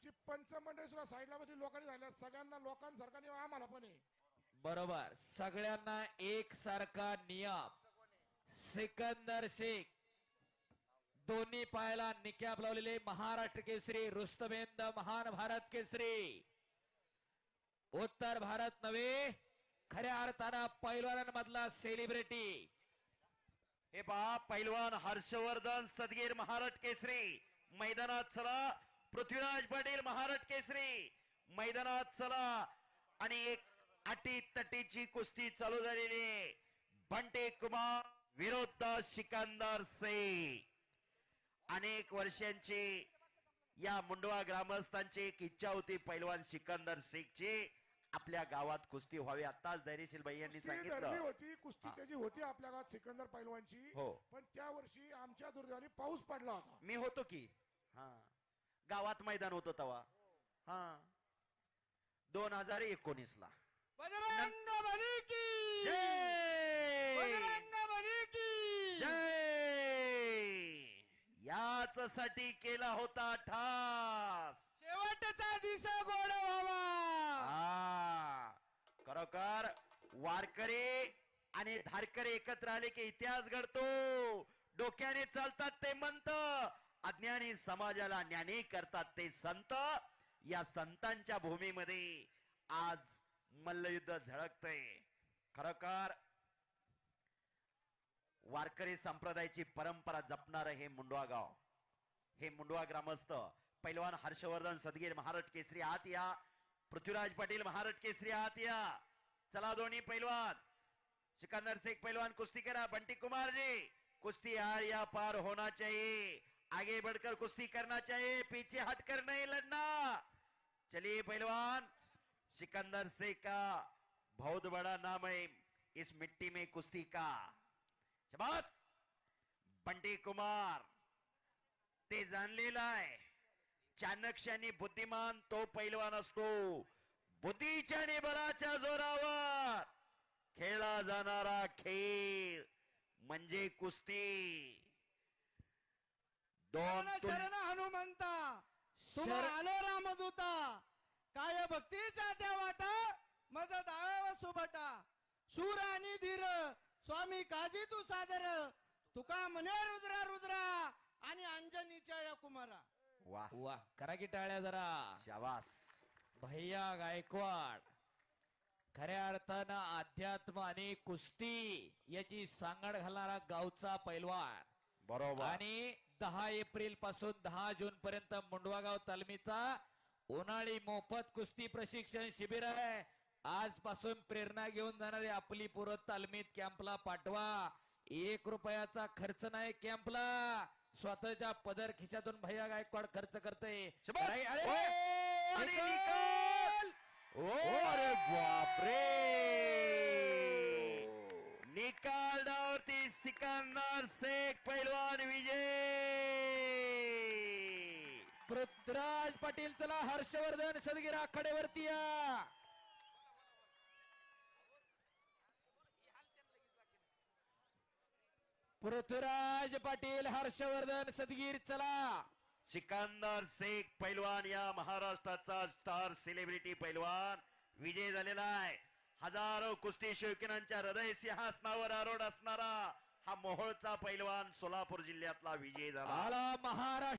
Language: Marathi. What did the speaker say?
आमची पंचमंडळी सुद्धा साईडला मध्ये लोकांनी झाल्या सगळ्यांना लोकांसारखा नियम आम्हाला पण आहे. बरोबर सगळ्यांना एक सारखा नियम. सिकंदर शेख दोन्ही पायाला निकॅप लावलेले महाराष्ट्र केसरी रुस्तमेंद महान भारत केसरी उत्तर भारत नव्हे खऱ्या अर्थानं पैलवानांमधला सेलिब्रिटी. हे पहा पैलवान हर्षवर्धन सदगीर महाराष्ट्र केसरी मैदानात चला. पृथ्वीराज पाटील महाराष्ट्र केसरी मैदानात चला. आणि एक अटी तटीची कुस्ती चालू झालेली आहे. बंटे कुमार विरुद्ध सिकंदर शेख. अनेक वर्षांची या मुंडवा ग्रामस्थांची एक इच्छा होती पैलवान सिकंदर शेखची आपल्या गावात कुस्ती व्हावी. आताच धैर्यशील भाई यांनी सांगितलं होती कुस्ती त्याची होती आपल्या गावात सिकंदर पैलवानची. हो. पण त्या वर्षी आमच्या दुर्दैवाने पाऊस पडला होता. मी होतो की हा गावात मैदान होतं तेव्हा. हा 2019 ला. बजरंग बली की जय बजरंग बली की जय. याच साठी केला होता ठास. शेवटचा दिसा गोड व्हावा. हा खरोखर वारकरी आणि धारकरी एकत्र आले की इतिहास घडतो. डोक्याने चालतात ते मंत. अज्ञानी समाजाला ज्ञानी करतात ते संत. या संतांच्या भूमीमध्ये आज मल्लयुद्ध झळकतंय. खरोखर वारकरी संप्रदायाची परंपरा जपणार हे मुंडवा गाव. हे मुंडवा ग्रामस्थ पैलवान हर्षवर्धन सदगीर महाराष्ट्र केसरी आत या. पृथ्वीराज पाटील महाराष्ट्र केसरी आत या. चला दोन्ही पैलवान. सिकंदर शेख पैलवान कुस्ती करा. बंटी कुमार जी कुश्ती आर या पार होना चाहिए. आगे बढ़कर कुश्ती करना चाहिए. पीछे हटकर नहीं लड़ना. चलिए पहलवान. सिकंदर शेख का बहुत बड़ा नाम है इस मिट्टी में कुश्ती का. शाबाश. बंटी कुमार ते जाणलेला आहे. चाणक्याने बुद्धिमान तो पैलवान असतो. बुद्धीच्या आणि बलाच्या जोरावर खेळला जाणारा खेळ म्हणजे कुस्ती. दोन शरण हनुमंता तुम्हा आलो रामदूता. काय भक्तीच्या त्या वाटा माझा दावा सुभटा. शूर आणि धीर स्वामी काजी तू सादर. तुका म्हणे रुद्रा रुद्रा आणि अंजनीच्या या कुमारा. वाह वा करा की टाळ्या जरा. शाबास. भैया गायकवाड खऱ्या अर्थानं अध्यात्म आणि कुस्ती याची सांगड घालणारा गावचा पैलवान. बरोबर. आणि 10 एप्रिल पासून 10 जून पर्यंत मुंडवागाव तालमीचा उन्हाळी मोफत कुस्ती प्रशिक्षण शिबिर आहे. आजपासून प्रेरणा घेऊन जाणारे आपली पोरं तालमीत कॅम्पला पाठवा. 1 रुपयाचा खर्च नाही कॅम्पला. स्वतःच्या पदर खिशातून भैया गायकवाड खर्च करते. अरे बापरे. निकाल डावती सिकंदर शेख पैलवान विजय. पृथ्वीराज पाटील चला. हर्षवर्धन सदगीर आखाड्यावरती या. पृथ्वीराज पाटील हर्षवर्धन सदगीर चला. सिकंदर शेख पैलवान या महाराष्ट्राचा स्टार सेलिब्रिटी पैलवान विजय झालेला आहे. हजारो कुस्ती शौकीनांच्या हृदय सिंहासनावर आरूढ असणारा हा मोहोळचा पैलवान सोलापूर जिल्ह्यातला विजय झाला. आला महाराष्ट्र.